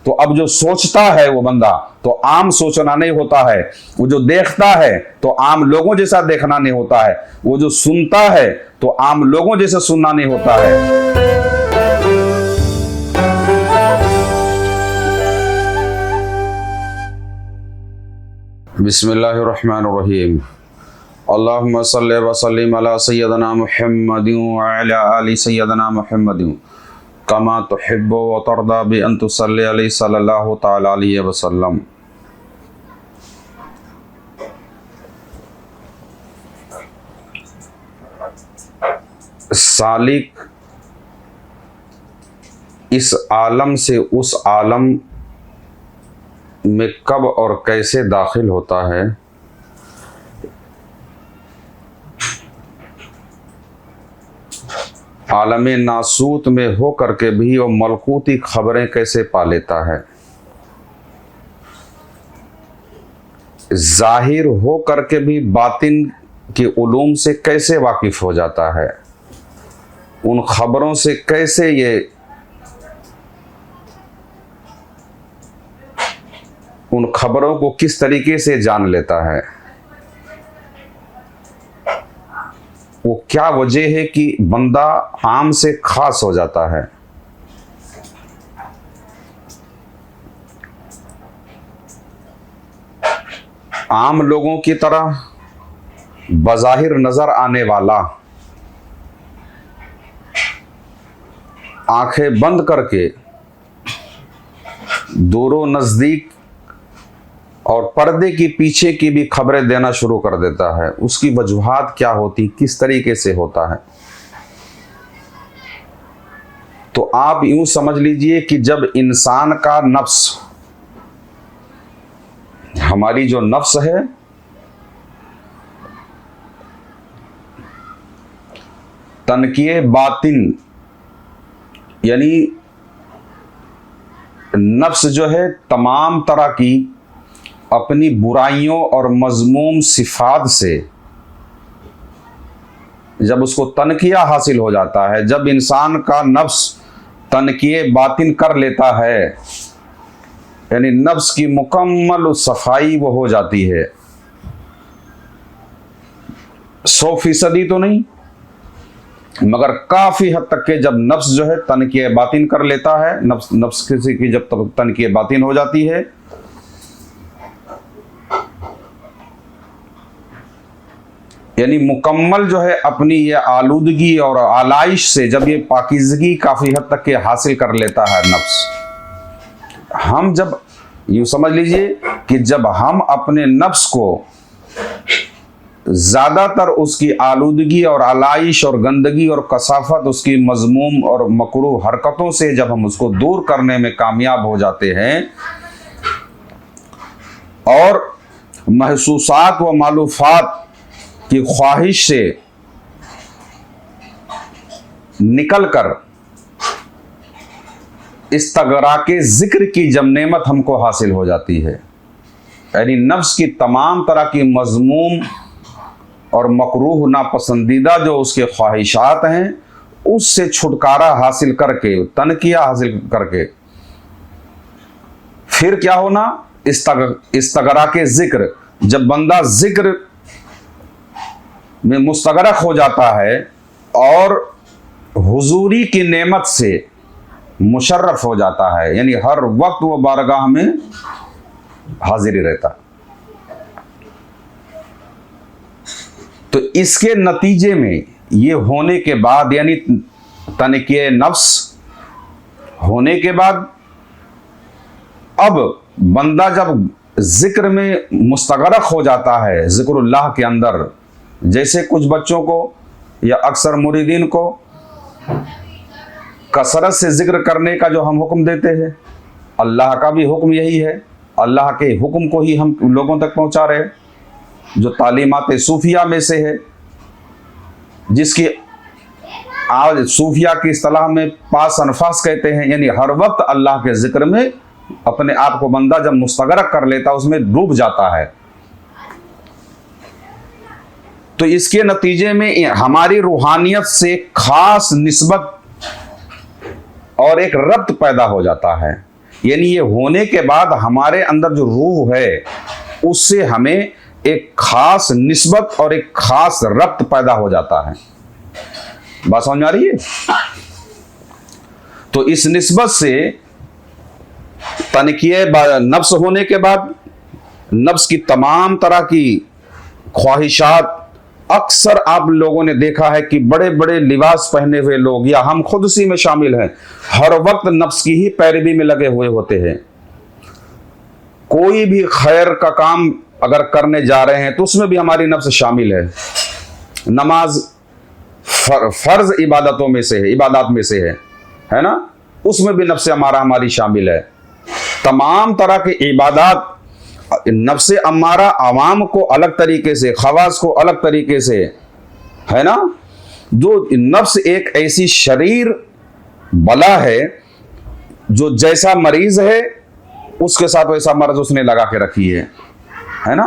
تو اب جو سوچتا ہے وہ بندہ تو عام سوچنا نہیں ہوتا ہے، وہ جو دیکھتا ہے تو عام لوگوں جیسا دیکھنا نہیں ہوتا ہے، وہ جو سنتا ہے تو عام لوگوں جیسا سننا نہیں ہوتا ہے۔ بسم اللہ الرحمن الرحیم۔ اللہم صلی وسلم علی سیدنا محمد وعلی آل سیدنا محمد کما تحب و ترضی بان تصلی علیہ صلی اللہ تعالی علیہ وسلم۔ سالک اس عالم سے اس عالم میں کب اور کیسے داخل ہوتا ہے؟ عالم ناسوت میں ہو کر کے بھی وہ ملکوتی خبریں کیسے پا لیتا ہے؟ ظاہر ہو کر کے بھی باطن کے علوم سے کیسے واقف ہو جاتا ہے؟ ان خبروں سے کیسے یہ ان خبروں کو کس طریقے سے جان لیتا ہے؟ وہ کیا وجہ ہے کہ بندہ عام سے خاص ہو جاتا ہے؟ عام لوگوں کی طرح بظاہر نظر آنے والا آنکھیں بند کر کے دور و نزدیک اور پردے کی پیچھے کی بھی خبریں دینا شروع کر دیتا ہے۔ اس کی وجوہات کیا ہوتی، کس طریقے سے ہوتا ہے؟ تو آپ یوں سمجھ لیجئے کہ جب انسان کا نفس، ہماری جو نفس ہے، تنقیہ باطن یعنی نفس جو ہے تمام طرح کی اپنی برائیوں اور مذموم صفات سے جب اس کو تنقیہ حاصل ہو جاتا ہے، جب انسان کا نفس تنقیہ باطن کر لیتا ہے، یعنی نفس کی مکمل صفائی وہ ہو جاتی ہے، 100% تو نہیں مگر کافی حد تک کہ جب نفس جو ہے تنقیہ باطن کر لیتا ہے، نفس کسی کی جب تنقیہ باطن ہو جاتی ہے، یعنی مکمل جو ہے اپنی یہ آلودگی اور آلائش سے جب یہ پاکیزگی کافی حد تک کہ حاصل کر لیتا ہے نفس، ہم جب یوں سمجھ لیجئے کہ جب ہم اپنے نفس کو زیادہ تر اس کی آلودگی اور آلائش اور گندگی اور کثافت، اس کی مذموم اور مکروہ حرکتوں سے جب ہم اس کو دور کرنے میں کامیاب ہو جاتے ہیں اور محسوسات و مالوفات کی خواہش سے نکل کر استغراق ذکر کی جب نعمت ہم کو حاصل ہو جاتی ہے، یعنی نفس کی تمام طرح کی مذموم اور مکروہ ناپسندیدہ جو اس کے خواہشات ہیں، اس سے چھٹکارا حاصل کر کے، تنقیہ حاصل کر کے، پھر کیا ہونا؟ استغراق ذکر، جب بندہ ذکر میں مستغرق ہو جاتا ہے اور حضوری کی نعمت سے مشرف ہو جاتا ہے، یعنی ہر وقت وہ بارگاہ میں حاضر ہی رہتا، تو اس کے نتیجے میں یہ ہونے کے بعد، یعنی تنقیہ نفس ہونے کے بعد، اب بندہ جب ذکر میں مستغرق ہو جاتا ہے، ذکر اللہ کے اندر، جیسے کچھ بچوں کو یا اکثر مریدین کو کثرت سے ذکر کرنے کا جو ہم حکم دیتے ہیں، اللہ کا بھی حکم یہی ہے، اللہ کے حکم کو ہی ہم لوگوں تک پہنچا رہے، جو تعلیمات صوفیہ میں سے ہے، جس کی آج صوفیہ کی اصطلاح میں پاس انفاس کہتے ہیں، یعنی ہر وقت اللہ کے ذکر میں اپنے آپ کو بندہ جب مستغرق کر لیتا، اس میں ڈوب جاتا ہے، تو اس کے نتیجے میں ہماری روحانیت سے خاص نسبت اور ایک ربط پیدا ہو جاتا ہے، یعنی یہ ہونے کے بعد ہمارے اندر جو روح ہے اس سے ہمیں ایک خاص نسبت اور ایک خاص ربط پیدا ہو جاتا ہے. بات سمجھ میں آ رہی ہے؟ تو اس نسبت سے تنقیہ نفس ہونے کے بعد نفس کی تمام طرح کی خواہشات، اکثر آپ لوگوں نے دیکھا ہے کہ بڑے بڑے لباس پہنے ہوئے لوگ، یا ہم خود اسی میں شامل ہیں، ہر وقت نفس کی ہی پیروی میں لگے ہوئے ہوتے ہیں. کوئی بھی خیر کا کام اگر کرنے جا رہے ہیں تو اس میں بھی ہماری نفس شامل ہے. نماز فرض عبادتوں میں سے ہے، عبادات میں سے ہے نا، اس میں بھی نفس ہماری شامل ہے. تمام طرح کے عبادات نفس امارہ عوام کو الگ طریقے سے، خواص کو الگ طریقے سے، ہے نا. جو نفس ایک ایسی شریر بلا ہے جو جیسا مریض ہے اس کے ساتھ ویسا مرض اس نے لگا کے رکھی ہے نا.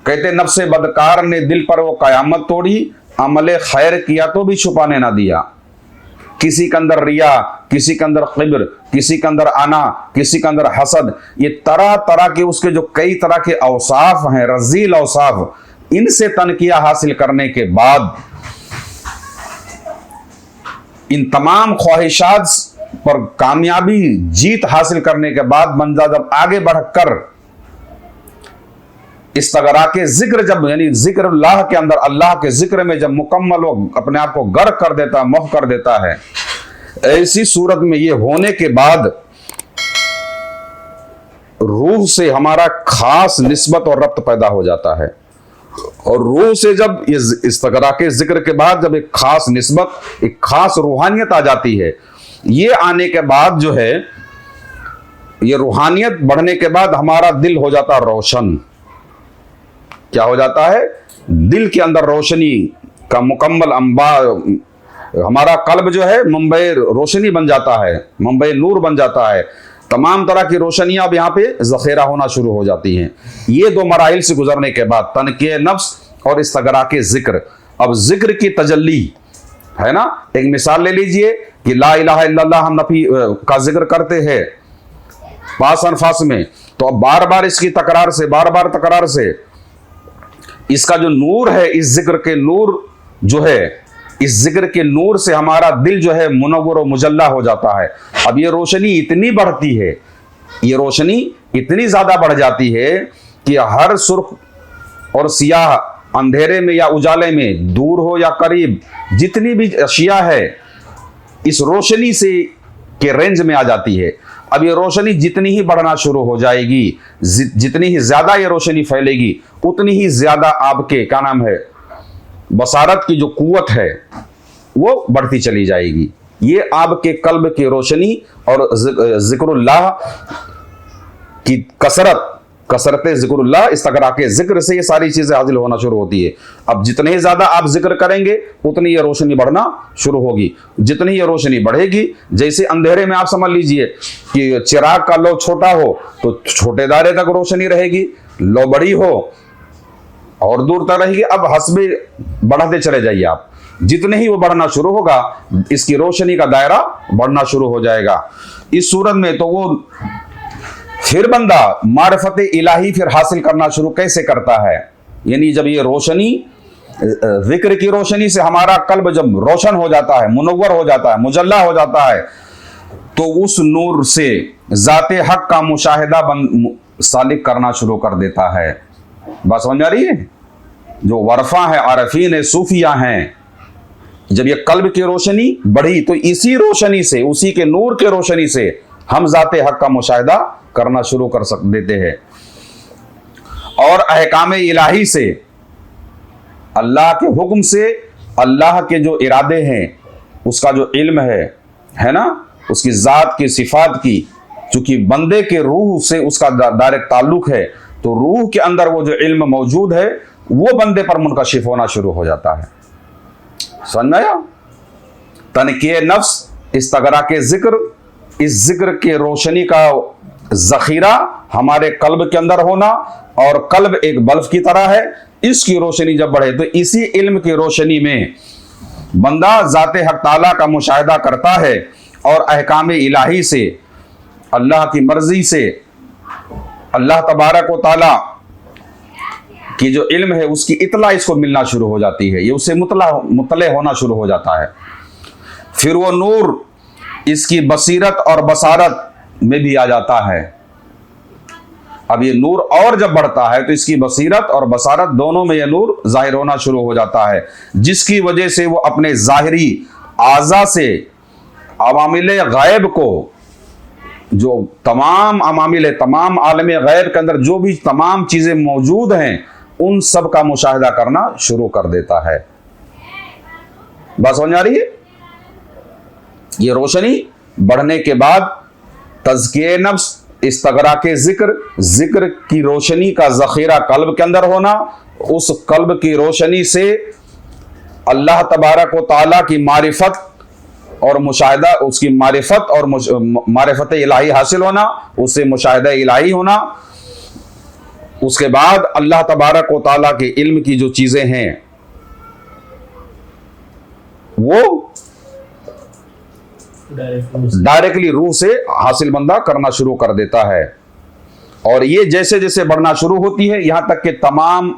کہتے نفس بدکار نے دل پر وہ قیامت توڑی، عمل خیر کیا تو بھی چھپانے نہ دیا. کسی کے اندر ریا، کسی کے اندر قبر، کسی کے اندر انا، کسی کے اندر حسد، یہ طرح طرح کے اس کے جو کئی طرح کے اوصاف ہیں، رذیل اوصاف، ان سے تنقیہ حاصل کرنے کے بعد، ان تمام خواہشات پر کامیابی جیت حاصل کرنے کے بعد بندہ جب آگے بڑھ کر استغراق ذکر، جب یعنی ذکر اللہ کے اندر، اللہ کے ذکر میں جب مکمل وہ اپنے آپ کو غرق کر دیتا، محو کر دیتا ہے، ایسی صورت میں یہ ہونے کے بعد روح سے ہمارا خاص نسبت اور ربط پیدا ہو جاتا ہے. اور روح سے جب یہ استغراق ذکر کے بعد جب ایک خاص نسبت، ایک خاص روحانیت آ جاتی ہے، یہ آنے کے بعد جو ہے، یہ روحانیت بڑھنے کے بعد ہمارا دل ہو جاتا روشن. کیا ہو جاتا ہے؟ دل کے اندر روشنی کا مکمل انبار، ہمارا قلب جو ہے منبع روشنی بن جاتا ہے، منبع نور بن جاتا ہے. تمام طرح کی روشنیاں اب یہاں پہ ذخیرہ ہونا شروع ہو جاتی ہیں. یہ دو مراحل سے گزرنے کے بعد تنقیہ نفس اور استغراق ذکر. اب ذکر کی تجلی ہے نا. ایک مثال لے لیجئے کہ لا الہ الا اللہ ہم نفی کا ذکر کرتے ہیں پاس انفاس میں، تو اب بار بار اس کی تکرار سے، بار بار تکرار سے اس کا جو نور ہے، اس ذکر کے نور جو ہے، اس ذکر کے نور سے ہمارا دل جو ہے منور و مجلہ ہو جاتا ہے. اب یہ روشنی اتنی بڑھتی ہے، یہ روشنی اتنی زیادہ بڑھ جاتی ہے کہ ہر سرخ اور سیاہ اندھیرے میں یا اجالے میں، دور ہو یا قریب، جتنی بھی اشیاء ہے اس روشنی سے کے رینج میں آ جاتی ہے. اب یہ روشنی جتنی ہی بڑھنا شروع ہو جائے گی، جتنی ہی زیادہ یہ روشنی پھیلے گی، اتنی ہی زیادہ آپ کے کیا نام ہے بصارت کی جو قوت ہے وہ بڑھتی چلی جائے گی. یہ آپ کے قلب کی روشنی اور ذکر اللہ کی کثرت ذکر اللہ، استغراق ذکر سے یہ ساری چیزیں حاصل ہونا شروع ہوتی ہے. اب جتنے ہی زیادہ آپ ذکر کریں گے اتنی یہ روشنی بڑھنا شروع ہوگی. جتنی یہ روشنی بڑھے گی، جیسے اندھیرے میں آپ سمجھ لیجئے کہ چراغ کا لو چھوٹا ہو تو چھوٹے دائرے تک روشنی رہے گی، لو بڑی ہو اور دور تک رہے گی. اب حسب بڑھتے چلے جائیے آپ، جتنے ہی وہ بڑھنا شروع ہوگا اس کی روشنی کا دائرہ بڑھنا شروع ہو جائے گا. اس صورت میں تو وہ پھر بندہ معرفت الہی پھر حاصل کرنا شروع کیسے کرتا ہے؟ یعنی جب یہ روشنی، ذکر کی روشنی سے ہمارا قلب جب روشن ہو جاتا ہے، منور ہو جاتا ہے، مجلہ ہو جاتا ہے، تو اس نور سے ذات حق کا مشاہدہ سالک کرنا شروع کر دیتا ہے. بات سمجھ آ رہی ہے؟ جو ورفا ہے، عارفین صوفیہ ہیں، جب یہ قلب کی روشنی بڑھی تو اسی روشنی سے، اسی کے نور کے روشنی سے ہم ذات حق کا مشاہدہ کرنا شروع کر دیتے ہیں. اور احکام الہی سے، اللہ کے حکم سے، اللہ کے جو ارادے ہیں، اس کا جو علم ہے نا، اس کی ذات کی صفات کی، چونکہ بندے کے روح سے اس کا ڈائریکٹ تعلق ہے، تو روح کے اندر وہ جو علم موجود ہے وہ بندے پر منکشف ہونا شروع ہو جاتا ہے. سمجھ میں آیا؟ تنقیہ نفس، استغراق ذکر، اس ذکر کے روشنی کا ذخیرہ ہمارے قلب کے اندر ہونا، اور قلب ایک بلب کی طرح ہے، اس کی روشنی جب بڑھے تو اسی علم کی روشنی میں بندہ ذات حق تعالیٰ کا مشاہدہ کرتا ہے اور احکام الہی سے، اللہ کی مرضی سے، اللہ تبارک و تعالی کی جو علم ہے اس کی اطلاع اس کو ملنا شروع ہو جاتی ہے، یہ اسے مطلع ہونا شروع ہو جاتا ہے۔ پھر وہ نور اس کی بصیرت اور بصارت میں بھی آ جاتا ہے۔ اب یہ نور اور جب بڑھتا ہے تو اس کی بصیرت اور بصارت دونوں میں یہ نور ظاہر ہونا شروع ہو جاتا ہے، جس کی وجہ سے وہ اپنے ظاہری اعضاء سے عوامل غیب کو، جو تمام عوامل، تمام عالم غیب کے اندر جو بھی تمام چیزیں موجود ہیں ان سب کا مشاہدہ کرنا شروع کر دیتا ہے۔ بات سمجھ آ رہی ہے؟ یہ روشنی بڑھنے کے بعد تزکیہ نفس، استغراق ذکر، ذکر کی روشنی کا ذخیرہ قلب کے اندر ہونا، اس قلب کی روشنی سے اللہ تبارک و تعالیٰ کی معرفت اور مشاہدہ، اس کی معرفت اور معرفت الہی حاصل ہونا، اس سے مشاہدہ الہی ہونا۔ اس کے بعد اللہ تبارک و تعالیٰ کے علم کی جو چیزیں ہیں وہ ڈائریکٹلی روح سے حاصل بندہ کرنا شروع کر دیتا ہے، اور یہ جیسے جیسے بڑھنا شروع ہوتی ہے یہاں تک کہ تمام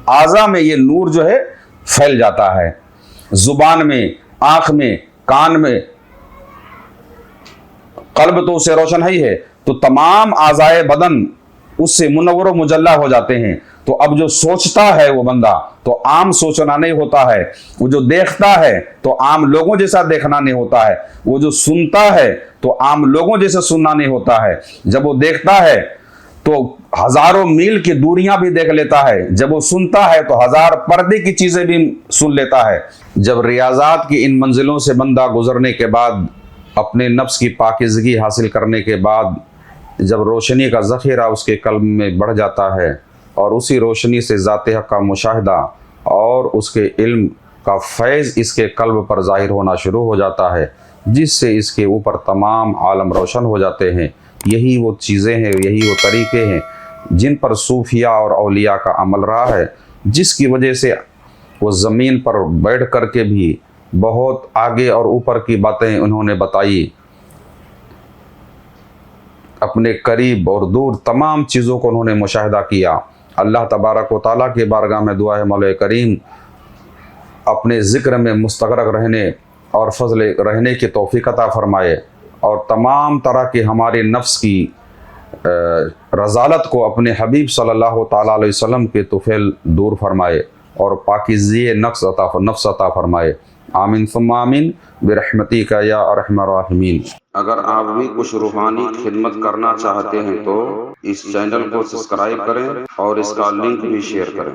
اعضاء میں یہ نور جو ہے پھیل جاتا ہے، زبان میں، آنکھ میں، کان میں، قلب تو اسے روشن ہی ہے، تو تمام اعضائے بدن اس سے منور و مجلہ ہو جاتے ہیں۔ تو اب جو سوچتا ہے وہ بندہ تو عام سوچنا نہیں ہوتا ہے، وہ جو دیکھتا ہے تو عام لوگوں جیسا دیکھنا نہیں ہوتا ہے، وہ جو سنتا ہے تو عام لوگوں جیسا سننا نہیں ہوتا ہے۔ جب وہ دیکھتا ہے تو ہزاروں میل کی دوریاں بھی دیکھ لیتا ہے، جب وہ سنتا ہے تو ہزار پردے کی چیزیں بھی سن لیتا ہے۔ جب ریاضات کی ان منزلوں سے بندہ گزرنے کے بعد، اپنے نفس کی پاکیزگی حاصل کرنے کے بعد، جب روشنی کا ذخیرہ اس کے قلب میں بڑھ جاتا ہے اور اسی روشنی سے ذات حق کا مشاہدہ اور اس کے علم کا فیض اس کے قلب پر ظاہر ہونا شروع ہو جاتا ہے، جس سے اس کے اوپر تمام عالم روشن ہو جاتے ہیں۔ یہی وہ چیزیں ہیں، یہی وہ طریقے ہیں جن پر صوفیاء اور اولیاء کا عمل رہا ہے، جس کی وجہ سے وہ زمین پر بیٹھ کر کے بھی بہت آگے اور اوپر کی باتیں انہوں نے بتائی، اپنے قریب اور دور تمام چیزوں کو انہوں نے مشاہدہ کیا۔ اللہ تبارک و تعالیٰ کی بارگاہ میں دعا ہے مولا کریم اپنے ذکر میں مستغرق رہنے اور فضل رہنے کی توفیق عطا فرمائے، اور تمام طرح کے ہمارے نفس کی رذالت کو اپنے حبیب صلی اللہ تعالیٰ علیہ وسلم کے طفیل دور فرمائے، اور پاکیزی نفس عطا فرمائے۔ آمین ثم آمین برحمتک یا ارحم الراحمین۔ اگر آپ بھی کچھ روحانی خدمت کرنا چاہتے ہیں تو اس چینل کو سبسکرائب کریں اور اس کا لنک بھی شیئر کریں۔